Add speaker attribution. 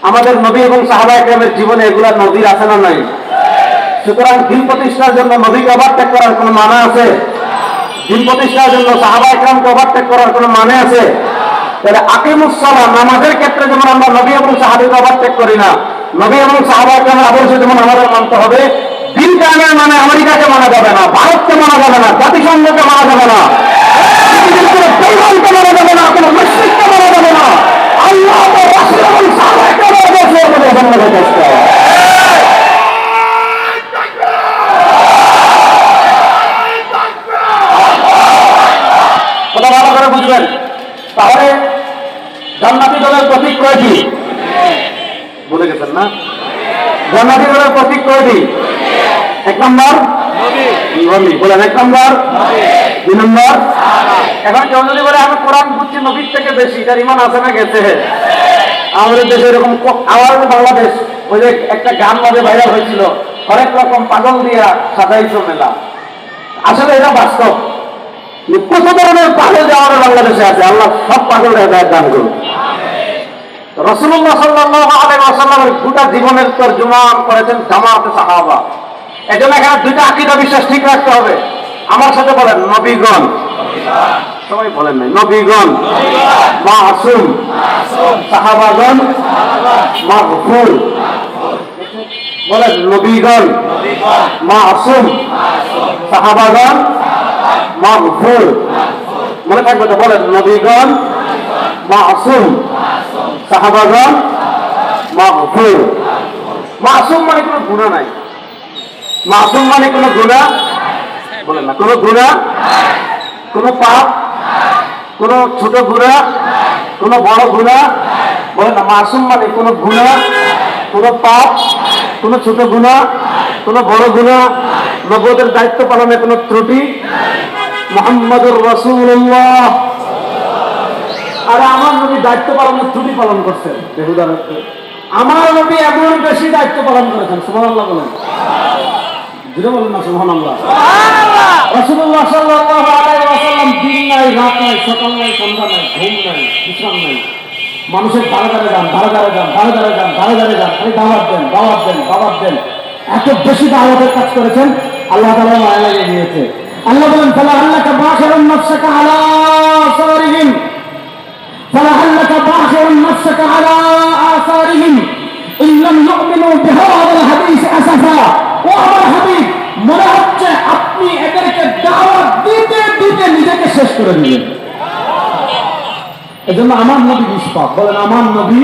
Speaker 1: আমাদের নবী এবং সাহাবায়ে কেরামের জীবনে এগুলা নজির আছে না নাই? সুতরাং দিন প্রতিষ্ঠার জন্য নবীকে ওভারটেক করার কোনো মানে আছে? দিন প্রতিষ্ঠার জন্য সাহাবায়ে কেরামকে ওভারটেক করার কোনো মানে আছে? তাহলে আকিমুস সালাহ নামাজের ক্ষেত্রে যেমন আমরা নবী এবং সাহাবীকে ওভারটেক করি না, নবী এবং সাহাবায়ে কেরামের আদর্শ যেমন আমাদের মানতে হবে, দিন কায়েমের মানে আমেরিকাকে মানা যাবে না, ভারতকে মানা যাবে না, জাতিসংঘকে মানা যাবে না, পৃথিবীর কোনো বেঈমানকে মানা যাবে না, কোনো মুশরিককে মানা যাবে না। আল্লাহ ও রাসূল এবং সাহাবায়ে কেরামের আদর্শের উপরে জন্ম যথেষ্ট। কথা ভালো করে বুঝবেন। তাহলে জান্নাতি দলের প্রতীক কয়টি? বলে গেছেন না? জান্নাতি দলের প্রতীক কয়টি? এক নম্বর নবী। বলেন এক নম্বর, দুই নম্বর। এখন কেউ যদি বলে আমি কোরআন বুঝছি নবীর থেকে বেশি, তার ইমান আছে না গেছে? আমাদের দেশে এরকম আওয়াজ, বাংলাদেশ ওই যে একটা গান বাজে ভাইরাল হয়েছিল, অনেক রকম পাগল দিয়া সাজাইছো মেলা। আসলে এটা বাস্তব, কত ধরনের পাগল যে আমাদের বাংলাদেশে আছে। আল্লাহ সব পাগল হেদায়েত দান করুন। রাসূলুল্লাহ সাল্লাল্লাহু আলাইহি ওয়াসাল্লামের গোটা জীবনের তরজমা করেছেন জামাতে সাহাবা। এজন্য এখানে দুইটা আকীদা বিশ্বাস ঠিক রাখতে হবে। আমার সাথে বলেন নবীগণ, সবাই বলেন নাই, নবীগণ মাসুম, সাহাবাগণ মাগফুর। বলেন নবীগণ মাসুম, সাহাবাগণ মাগফুর। মনে থাকবে তো? বলেন নবীগণ মাসুম, সাহাবাগণ মাগফুর। মাসুম মানে কোনো গুনাহ নাই। মাসুম মানে কোনো গুনাহ, বলেন না, কোনো গুনাহ, কোনো পাপ, কোনো ছোট গুনাহ, কোনো বড় গুনাহ, বলেন না। মাসুম মানে কোনো গুনাহ, কোনো পাপ, কোনো ছোট গুনাহ, কোনো বড় গুনাহ, নবুয়তের দায়িত্ব পালনে কোনো ত্রুটি। মুহাম্মাদুর রাসূলুল্লাহ। আর আমার নবী দায়িত্ব পালনের ত্রুটি পালন করছেন। আমার নবী এমন বেশি দায়িত্ব পালন করেছেন। সুবহানাল্লাহ বলেন, বুঝে বলেন না সুবহানাল্লাহ। রাসূলুল্লাহ সাল্লাল্লাহু আলাইহি ওয়াসাল্লাম দিন নাই, রাত নাই, সকাল নাই, সন্ধ্যা নাই, ঘুম নাই, বিশ্রাম নাই, মানুষের ধারে ধারে যান, ধারে ধারে যান, ধারে ধারে যান, ধারে ধারে যান, খালি দাওয়াত দেন, দাওয়াত দেন, দাওয়াত দেন। এত বেশি দাওয়াতের কাজ করেছেন, আল্লাহ তাআলা মায়া লাগিয়ে দিয়েছে। আল্লাহ বলেন ফালাআল্লাকা বাশিরুন নাফসাকা আলা আসারিহিম, ফালাআল্লাকা বাশিরুন নাফসাকা আলা আসারিহিম ইন লাম ইউমিনু বিহাযাল হাদীস আসাফা। ও আমার হাবিব, মনে হচ্ছে আপনি এদেরকে দাওয়াত দিতে দিতে নিজেকে শেষ করে দিলেন। এজন্য আমার নবী নিষ্পাপ। বলেন আমার নবী